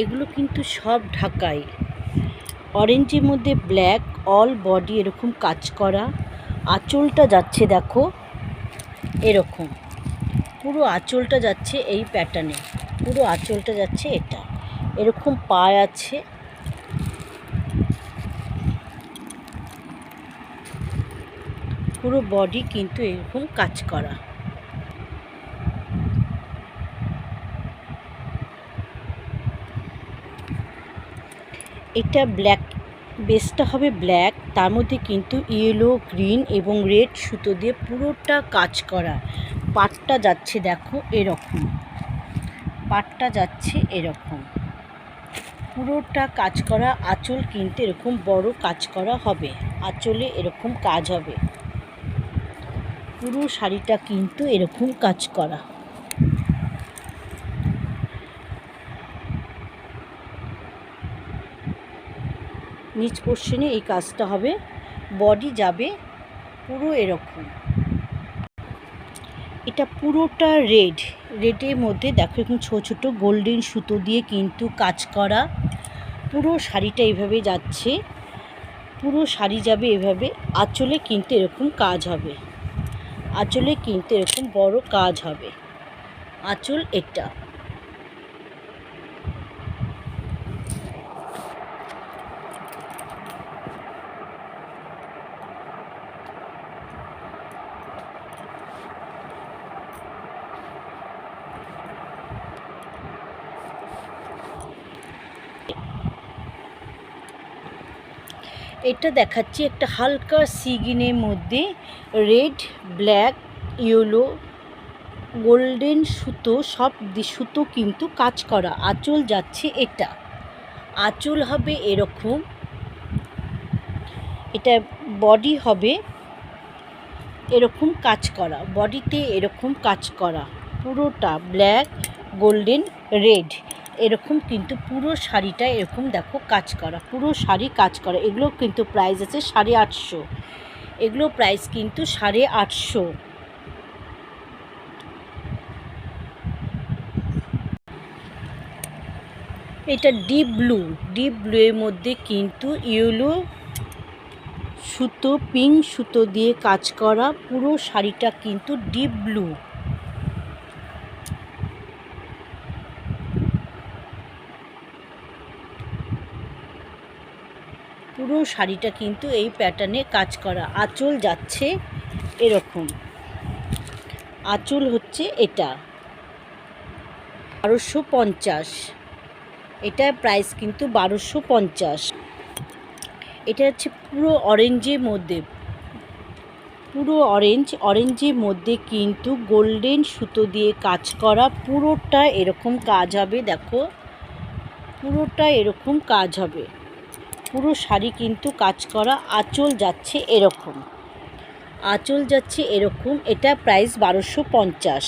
এগুলো কিন্তু সব ঢাকাই। অরেঞ্জের মধ্যে ব্ল্যাক, অল বডি এরকম কাজ করা। আঁচলটা যাচ্ছে দেখো এরকম, পুরো আঁচলটা যাচ্ছে এই প্যাটার্নে, পুরো আঁচলটা যাচ্ছে এটা এরকম। পায় আছে, পুরো বডি কিন্তু এরকম কাজ করা। এটা ব্ল্যাক, বেসটা হবে ব্ল্যাক, তার মধ্যে কিন্তু ইয়েলো, গ্রিন এবং রেড সুতো দিয়ে পুরোটা কাজ করা। পাটটা যাচ্ছে দেখো এরকম, পাটটা যাচ্ছে এরকম, পুরোটা কাজ করা। আঁচল কিন্তু এরকম বড় কাজ করা হবে, আঁচলে এরকম কাজ হবে। পুরো শাড়িটা কিন্তু এরকম কাজ করা। নিচ পোর্শনে এই কাজটা হবে, বডি যাবে পুরো এরকম। এটা পুরোটা রেড, রেডের মধ্যে দেখো এরকম ছোটো ছোটো গোল্ডেন সুতো দিয়ে কিন্তু কাজ করা। পুরো শাড়িটা এইভাবে যাচ্ছে, পুরো শাড়ি যাবে এভাবে। আঁচলে কিন্তু এরকম কাজ হবে, আঁচলে কিন্তু এরকম বড় কাজ হবে। আঁচল এটা। এটা দেখাচ্ছি একটা হালকা সি গ্রিনের মধ্যে রেড, ব্ল্যাক, ইয়েলো, গোল্ডেন সুতো, সব সুতো কিন্তু কাজ করা। আঁচল যাচ্ছে এটা, আঁচল হবে এরকম। এটা বডি হবে এরকম কাজ করা, বডিতে এরকম কাজ করা। পুরোটা ব্ল্যাক, গোল্ডেন, রেড এরকম কিন্তু পুরো শাড়িটা এরকম দেখো কাজ করা, পুরো শাড়ি কাজ করা। এগুলো কিন্তু প্রাইস আছে 850, এগুলো প্রাইস কিন্তু 850। এটা ডিপ ব্লু, ডিপ ব্লু এর মধ্যে কিন্তু ইয়েলো সুতো, পিঙ্ক সুতো দিয়ে কাজ করা। পুরো শাড়িটা কিন্তু ডিপ ব্লু। পুরো শাড়িটা কিন্তু এই প্যাটার্নে কাজ করা। আঁচল যাচ্ছে এরকম, আঁচল হচ্ছে এটা 1250, এটার প্রাইস কিন্তু 1250। এটা হচ্ছে পুরো অরেঞ্জের মধ্যে, পুরো অরেঞ্জ, অরেঞ্জের মধ্যে কিন্তু গোল্ডেন সুতো দিয়ে কাজ করা। পুরোটা এরকম কাজ হবে দেখো, পুরোটা এরকম কাজ হবে। পুরো শাড়ি কিন্তু কাজ করা। আঁচল যাচ্ছে এরকম, আঁচল যাচ্ছে এরকম। এটা প্রাইস 1250।